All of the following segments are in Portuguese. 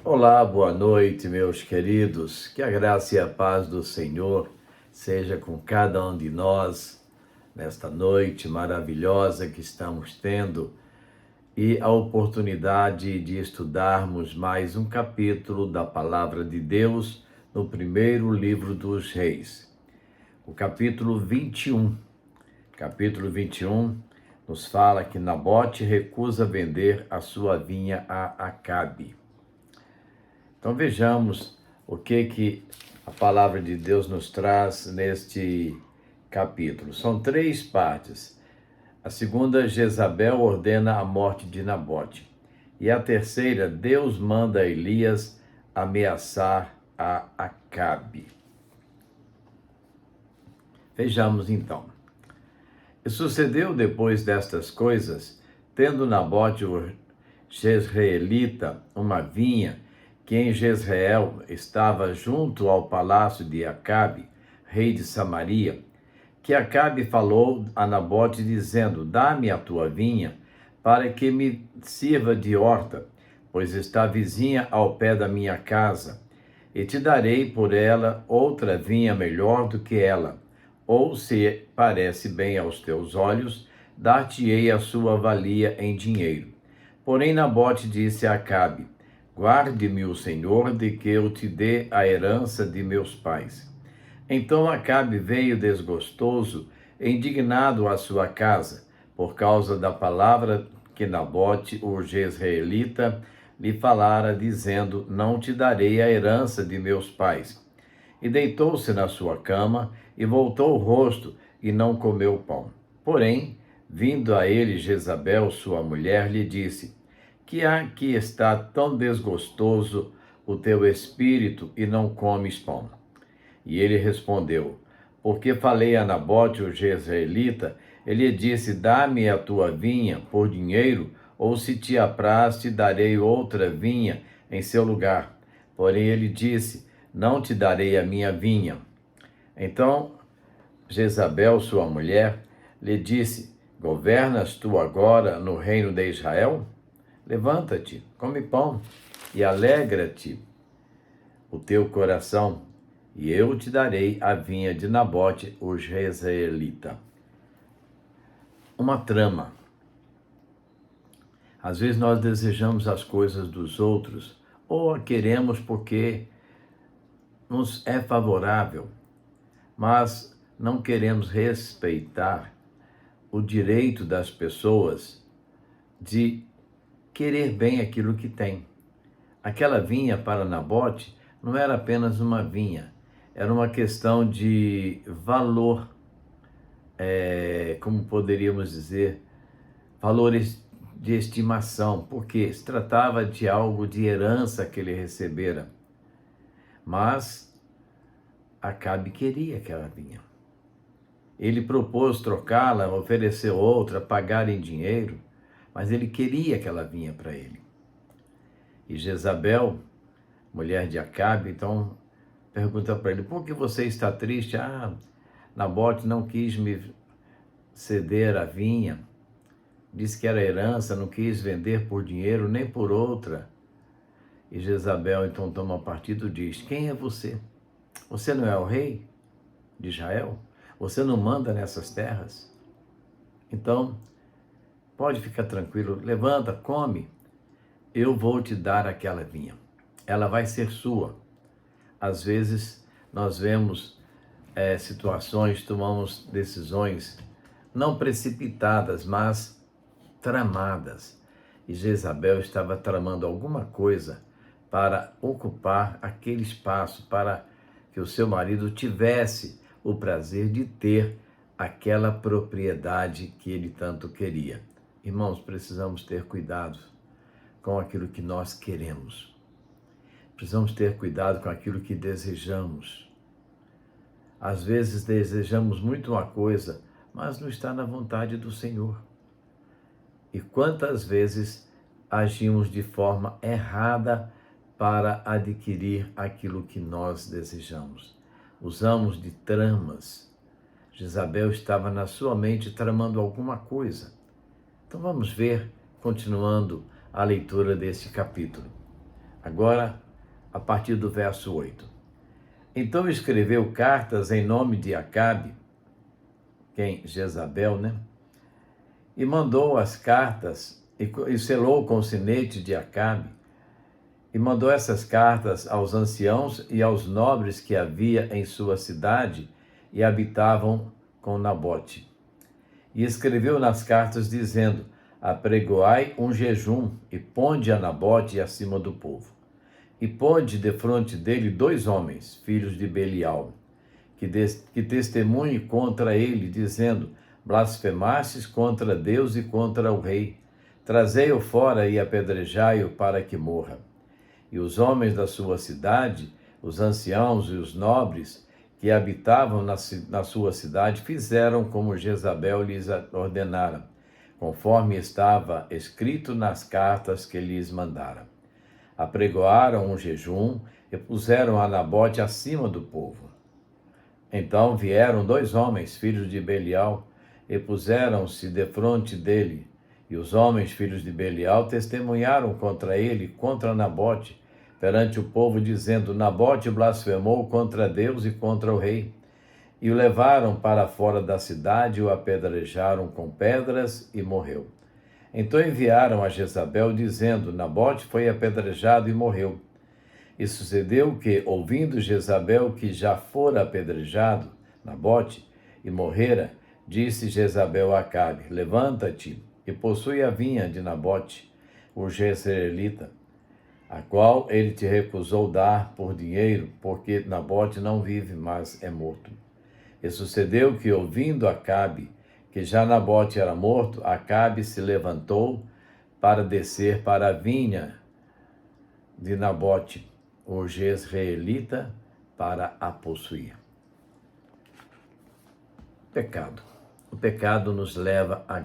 Olá, boa noite, meus queridos. Que a graça e a paz do Senhor seja com cada um de nós nesta noite maravilhosa que estamos tendo e a oportunidade de estudarmos mais um capítulo da Palavra de Deus no primeiro livro dos Reis, o capítulo 21. Capítulo 21 nos fala que Nabote recusa vender a sua vinha a Acabe. Então vejamos o que a palavra de Deus nos traz neste capítulo. São 3 partes. A segunda, Jezabel ordena a morte de Nabote. E a terceira, Deus manda Elias ameaçar a Acabe. Vejamos então. E sucedeu depois destas coisas, tendo Nabote o jezreelita uma vinha, que em Jezreel estava junto ao palácio de Acabe, rei de Samaria, que Acabe falou a Nabote, dizendo: dá-me a tua vinha, para que me sirva de horta, pois está vizinha ao pé da minha casa, e te darei por ela outra vinha melhor do que ela, ou se parece bem aos teus olhos, dar-te-ei a sua valia em dinheiro. Porém Nabote disse a Acabe: guarde-me o Senhor de que eu te dê a herança de meus pais. Então Acabe veio desgostoso, indignado à sua casa, por causa da palavra que Nabote, o jezreelita, lhe falara, dizendo: não te darei a herança de meus pais. E deitou-se na sua cama, e voltou o rosto, e não comeu pão. Porém, vindo a ele Jezabel, sua mulher, lhe disse: que há que está tão desgostoso o teu espírito e não comes pão? E ele respondeu: porque falei a Nabote, o jezreelita, ele disse: dá-me a tua vinha por dinheiro, ou se te apraz, te darei outra vinha em seu lugar. Porém ele disse: não te darei a minha vinha. Então Jezabel, sua mulher, lhe disse: governas tu agora no reino de Israel? Levanta-te, come pão e alegra-te o teu coração, e eu te darei a vinha de Nabote, o jezreelita. Uma trama. Às vezes nós desejamos as coisas dos outros, ou a queremos porque nos é favorável, mas não queremos respeitar o direito das pessoas de querer bem aquilo que tem. Aquela vinha para Nabote não era apenas uma vinha, era uma questão de valor, como poderíamos dizer, valores de estimação, porque se tratava de algo de herança que ele recebera. Mas Acabe queria aquela vinha. Ele propôs trocá-la, oferecer outra, pagar em dinheiro, mas ele queria aquela vinha para ele. E Jezabel, mulher de Acabe, então pergunta para ele: por que você está triste? Nabote não quis me ceder a vinha, disse que era herança, não quis vender por dinheiro nem por outra. E Jezabel então toma partido e diz: quem é você? Você não é o rei de Israel? Você não manda nessas terras? Então, pode ficar tranquilo, levanta, come, eu vou te dar aquela vinha. Ela vai ser sua. Às vezes, nós vemos situações, tomamos decisões não precipitadas, mas tramadas. E Jezabel estava tramando alguma coisa para ocupar aquele espaço, para que o seu marido tivesse o prazer de ter aquela propriedade que ele tanto queria. Irmãos, precisamos ter cuidado com aquilo que nós queremos. Precisamos ter cuidado com aquilo que desejamos. Às vezes desejamos muito uma coisa, mas não está na vontade do Senhor. E quantas vezes agimos de forma errada para adquirir aquilo que nós desejamos? Usamos de tramas. Jezabel estava na sua mente tramando alguma coisa. Então vamos ver, continuando a leitura deste capítulo. Agora, a partir do verso 8. Então escreveu cartas em nome de Acabe, quem? Jezabel, né? E mandou as cartas e selou com o sinete de Acabe, e mandou essas cartas aos anciãos e aos nobres que havia em sua cidade e habitavam com Nabote. E escreveu nas cartas dizendo: apregoai um jejum e ponde a Nabote acima do povo. E ponde defronte dele 2 homens, filhos de Belial, que testemunhem contra ele, dizendo: blasfemastes contra Deus e contra o rei. Trazei-o fora e apedrejai-o para que morra. E os homens da sua cidade, os anciãos e os nobres que habitavam na sua cidade, fizeram como Jezabel lhes ordenara, conforme estava escrito nas cartas que lhes mandara. Apregoaram um jejum e puseram a Nabote acima do povo. Então vieram 2 homens, filhos de Belial, e puseram-se defronte dele. E os homens, filhos de Belial, testemunharam contra ele, contra Nabote, perante o povo, dizendo: Nabote blasfemou contra Deus e contra o rei. E o levaram para fora da cidade, e o apedrejaram com pedras, e morreu. Então enviaram a Jezabel, dizendo: Nabote foi apedrejado e morreu. E sucedeu que, ouvindo Jezabel que já fora apedrejado, Nabote, e morrera, disse Jezabel a Acabe: levanta-te e possui a vinha de Nabote, o jezreelita, a qual ele te recusou dar por dinheiro, porque Nabote não vive, mas é morto. E sucedeu que, ouvindo Acabe que já Nabote era morto, Acabe se levantou para descer para a vinha de Nabote, o jezreelita, para a possuir. Pecado. O pecado nos leva a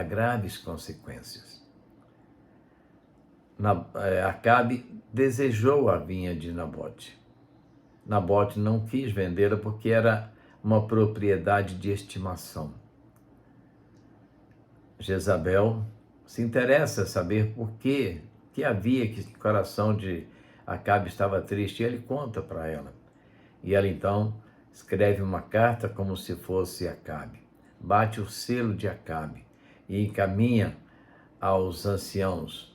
graves consequências. Acabe desejou a vinha de Nabote. Nabote não quis vendê-la porque era uma propriedade de estimação. Jezabel se interessa em saber por que havia, que o coração de Acabe estava triste, e ele conta para ela. E ela então escreve uma carta como se fosse Acabe, bate o selo de Acabe e encaminha aos anciãos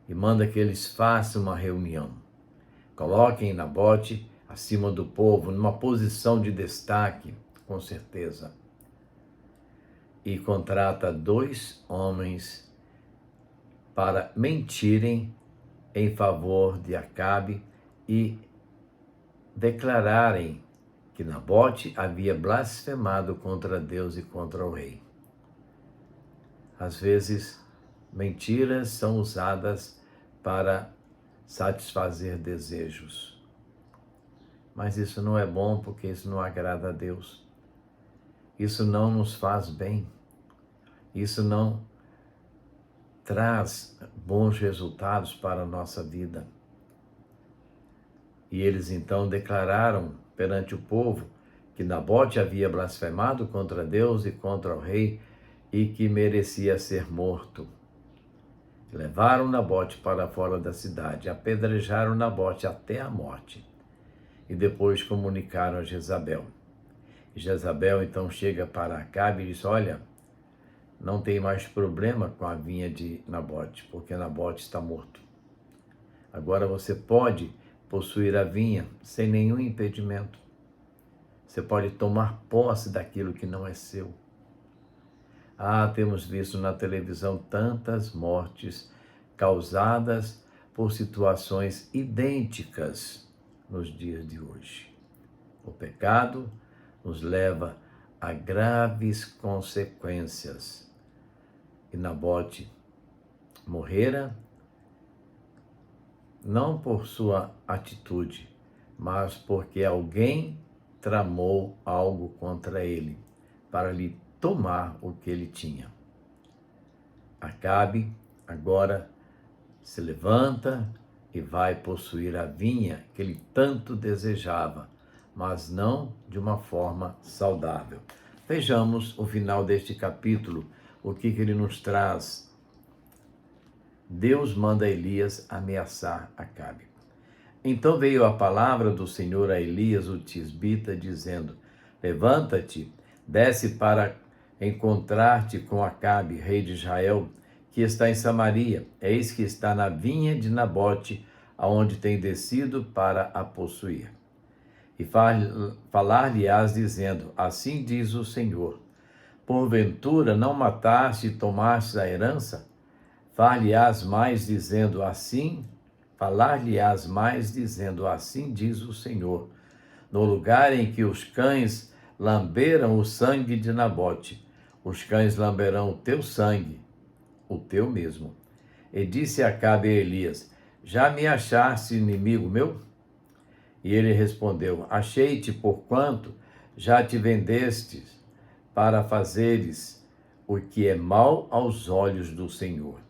e manda que eles façam uma reunião. Coloquem Nabote acima do povo, numa posição de destaque, com certeza. E contrata 2 homens para mentirem em favor de Acabe e declararem que Nabote havia blasfemado contra Deus e contra o rei. Às vezes, mentiras são usadas para satisfazer desejos. Mas isso não é bom, porque isso não agrada a Deus. Isso não nos faz bem. Isso não traz bons resultados para a nossa vida. E eles então declararam perante o povo que Nabote havia blasfemado contra Deus e contra o rei e que merecia ser morto. Levaram Nabote para fora da cidade, apedrejaram Nabote até a morte e depois comunicaram a Jezabel. E Jezabel então chega para Acabe e diz: olha, não tem mais problema com a vinha de Nabote, porque Nabote está morto. Agora você pode possuir a vinha sem nenhum impedimento. Você pode tomar posse daquilo que não é seu. Temos visto na televisão tantas mortes causadas por situações idênticas nos dias de hoje. O pecado nos leva a graves consequências. E Nabote morrera não por sua atitude, mas porque alguém tramou algo contra ele, para lhe tomar o que ele tinha. Acabe agora se levanta e vai possuir a vinha que ele tanto desejava, mas não de uma forma saudável. Vejamos o final deste capítulo, o que ele nos traz Deus manda Elias ameaçar Acabe. Então veio a palavra do Senhor a Elias, o tisbita, dizendo: Levanta-te, desce para encontrar-te com Acabe, rei de Israel, que está em Samaria. Eis que está na vinha de Nabote, aonde tem descido para a possuir. E falar-lhe-ás dizendo: Assim diz o Senhor: Porventura não mataste e tomaste a herança? Falar-lhe-ás mais dizendo: Assim diz o Senhor: No lugar em que os cães lamberam o sangue de Nabote, os cães lamberão o teu sangue, o teu mesmo. E disse Acabe a Elias: Já me achaste inimigo meu? E ele respondeu: Achei-te, porquanto já te vendestes para fazeres o que é mal aos olhos do Senhor.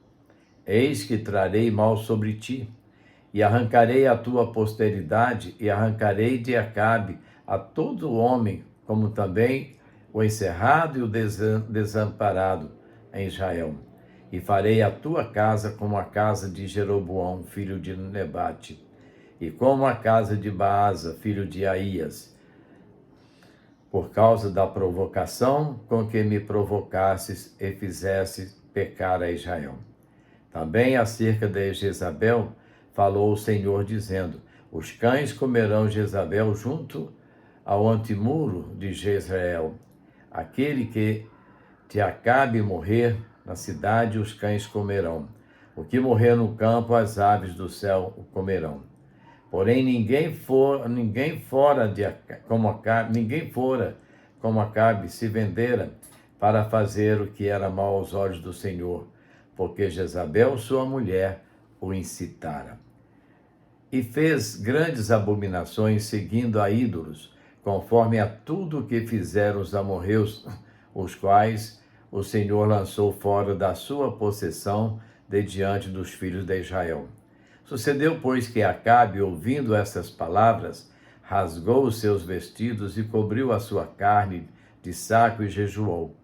Eis que trarei mal sobre ti, e arrancarei a tua posteridade, e arrancarei de Acabe a todo homem, como também o encerrado e o desamparado em Israel. E farei a tua casa como a casa de Jeroboão, filho de Nebate, e como a casa de Baasa, filho de Aías, por causa da provocação com que me provocastes e fizestes pecar a Israel. Também acerca de Jezabel falou o Senhor, dizendo: Os cães comerão Jezabel junto ao antemuro de Jezreel. Aquele que te acabe morrer na cidade, os cães comerão. O que morrer no campo, as aves do céu o comerão. Porém, ninguém fora como Acabe se vendera para fazer o que era mal aos olhos do Senhor, porque Jezabel, sua mulher, o incitara. E fez grandes abominações, seguindo a ídolos, conforme a tudo o que fizeram os amorreus, os quais o Senhor lançou fora da sua possessão de diante dos filhos de Israel. Sucedeu, pois, que Acabe, ouvindo estas palavras, rasgou os seus vestidos e cobriu a sua carne de saco e jejuou.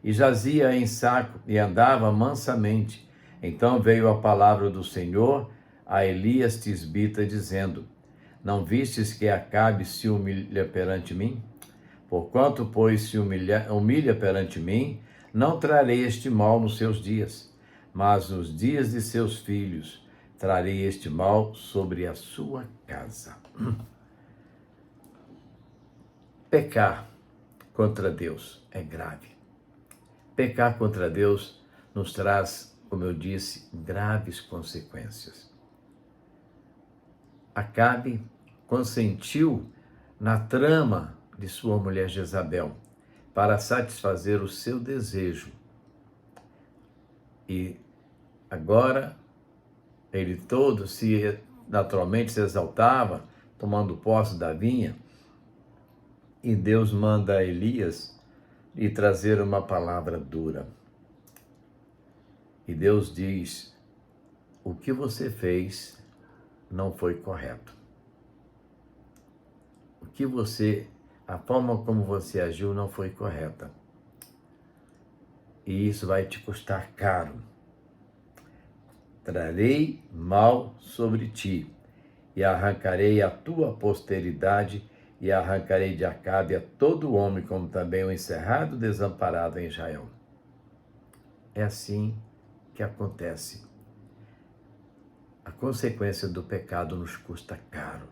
E jazia em saco e andava mansamente. Então veio a palavra do Senhor a Elias tisbita, dizendo: Não vistes que Acabe se humilha perante mim? Porquanto, pois, se humilha perante mim, não trarei este mal nos seus dias, mas nos dias de seus filhos trarei este mal sobre a sua casa. Pecar contra Deus é grave. Pecar contra Deus nos traz, como eu disse, graves consequências. Acabe consentiu na trama de sua mulher Jezabel para satisfazer o seu desejo. E agora ele todo naturalmente se exaltava, tomando posse da vinha, e Deus manda a Elias lhe trazer uma palavra dura. E Deus diz: o que você fez não foi correto. A forma como você agiu não foi correta. E isso vai te custar caro. Trarei mal sobre ti, e arrancarei a tua posteridade, e arrancarei de Acabe a todo homem, como também o encerrado desamparado em Israel. É assim que acontece. A consequência do pecado nos custa caro.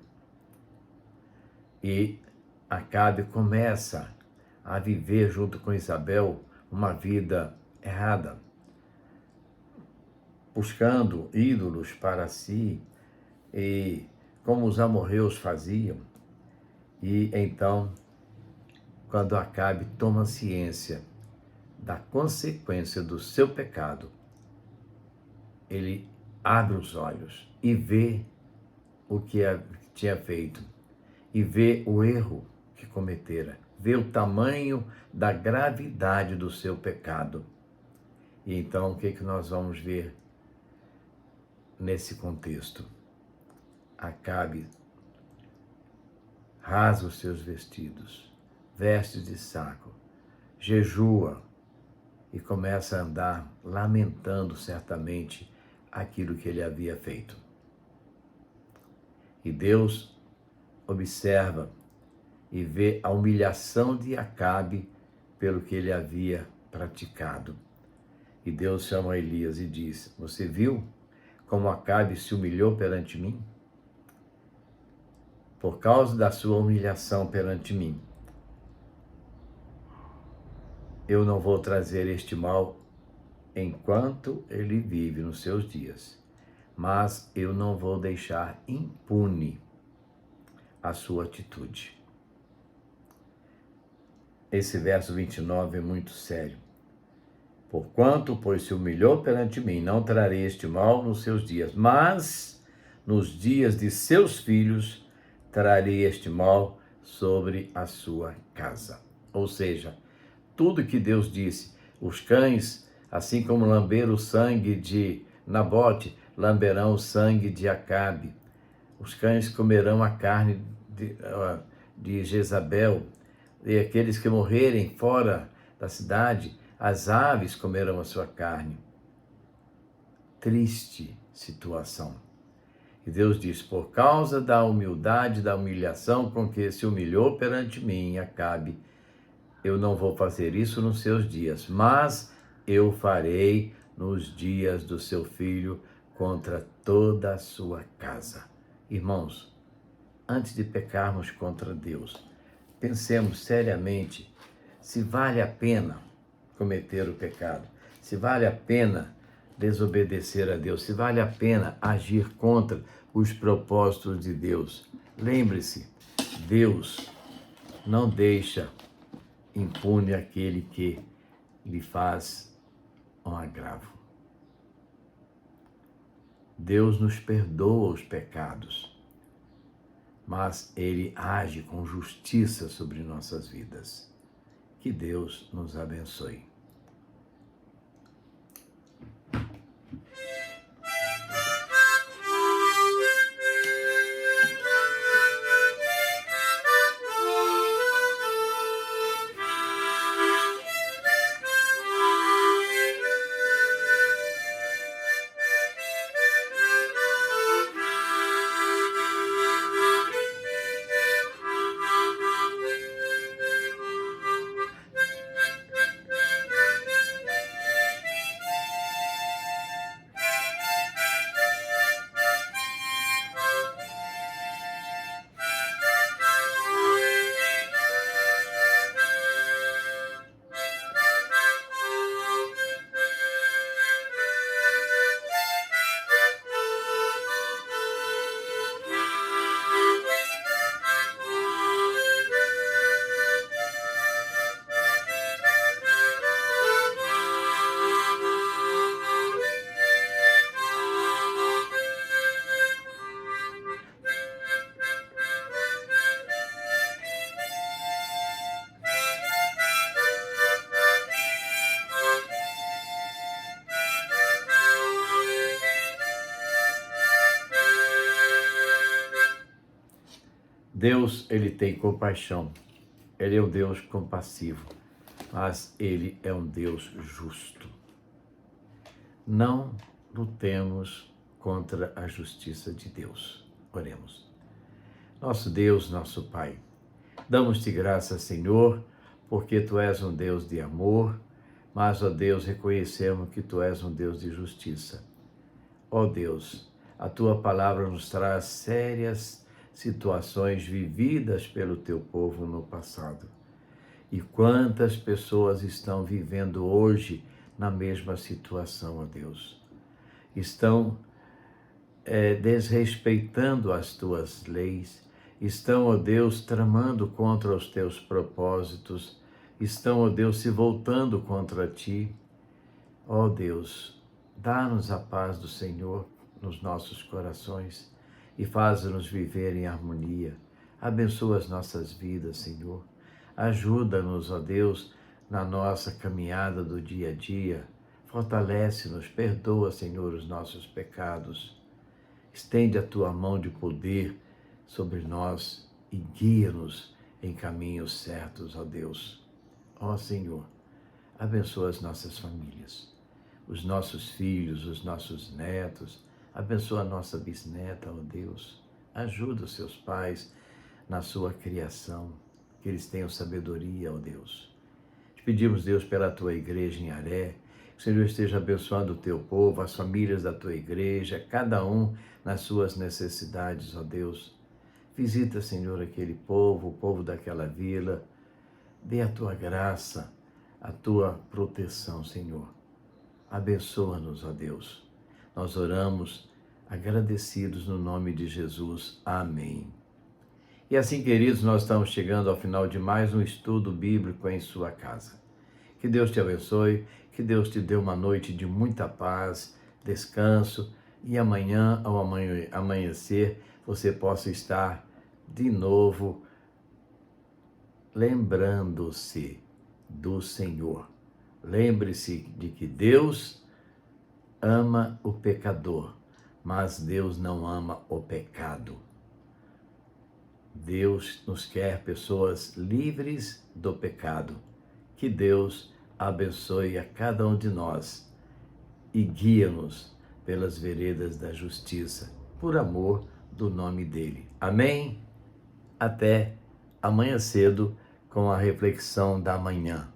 E Acabe começa a viver junto com Isabel uma vida errada, buscando ídolos para si, e como os amorreus faziam. E então, quando Acabe toma ciência da consequência do seu pecado, ele abre os olhos e vê o que tinha feito, e vê o erro que cometera, vê o tamanho da gravidade do seu pecado. E então, o que nós vamos ver nesse contexto? Acabe rasga os seus vestidos, veste de saco, jejua e começa a andar lamentando certamente aquilo que ele havia feito. E Deus observa e vê a humilhação de Acabe pelo que ele havia praticado. E Deus chama Elias e diz: você viu como Acabe se humilhou perante mim? Por causa da sua humilhação perante mim, eu não vou trazer este mal enquanto ele vive nos seus dias, mas eu não vou deixar impune a sua atitude. Esse verso 29 é muito sério. Porquanto, pois se humilhou perante mim, não trarei este mal nos seus dias, mas nos dias de seus filhos trarei este mal sobre a sua casa. Ou seja, tudo que Deus disse, os cães, assim como lamberam o sangue de Nabote, lamberão o sangue de Acabe. Os cães comerão a carne de Jezabel, e aqueles que morrerem fora da cidade, as aves comerão a sua carne. Triste situação. E Deus diz: por causa da humildade, da humilhação com que se humilhou perante mim, Acabe, eu não vou fazer isso nos seus dias, mas eu farei nos dias do seu filho contra toda a sua casa. Irmãos, antes de pecarmos contra Deus, pensemos seriamente se vale a pena cometer o pecado, se vale a pena desobedecer a Deus, se vale a pena agir contra os propósitos de Deus. Lembre-se, Deus não deixa impune aquele que lhe faz um agravo. Deus nos perdoa os pecados, mas Ele age com justiça sobre nossas vidas. Que Deus nos abençoe. Deus, Ele tem compaixão. Ele é um Deus compassivo, mas Ele é um Deus justo. Não lutemos contra a justiça de Deus. Oremos. Nosso Deus, nosso Pai, damos-te graças, Senhor, porque Tu és um Deus de amor, mas, ó Deus, reconhecemos que Tu és um Deus de justiça. Ó Deus, a Tua palavra nos traz sérias situações vividas pelo Teu povo no passado. E quantas pessoas estão vivendo hoje na mesma situação, ó Deus. Estão desrespeitando as Tuas leis, estão, ó Deus, tramando contra os Teus propósitos, estão, ó Deus, se voltando contra Ti. Ó Deus, dá-nos a paz do Senhor nos nossos corações e faz-nos viver em harmonia. Abençoa as nossas vidas, Senhor. Ajuda-nos, ó Deus, na nossa caminhada do dia a dia. Fortalece-nos, perdoa, Senhor, os nossos pecados. Estende a Tua mão de poder sobre nós e guia-nos em caminhos certos, ó Deus. Ó Senhor, abençoa as nossas famílias. os nossos filhos, os nossos netos. Abençoa a nossa bisneta, ó Deus. Ajuda os seus pais na sua criação, que eles tenham sabedoria, ó Deus. Te pedimos, Deus, pela tua igreja em Aré, que o Senhor esteja abençoando o teu povo, as famílias da tua igreja, cada um nas suas necessidades, ó Deus. Visita, Senhor, aquele povo, o povo daquela vila. Dê a tua graça, a tua proteção, Senhor. Abençoa-nos, ó Deus. Nós oramos agradecidos no nome de Jesus. Amém. E assim, queridos, nós estamos chegando ao final de mais um estudo bíblico em sua casa. Que Deus te abençoe, que Deus te dê uma noite de muita paz, descanso, e amanhã, ao amanhecer, você possa estar de novo lembrando-se do Senhor. Lembre-se de que Deus ama o pecador, mas Deus não ama o pecado. Deus nos quer pessoas livres do pecado. Que Deus abençoe a cada um de nós e guia-nos pelas veredas da justiça, por amor do nome dele. Amém? Até amanhã cedo com a reflexão da manhã.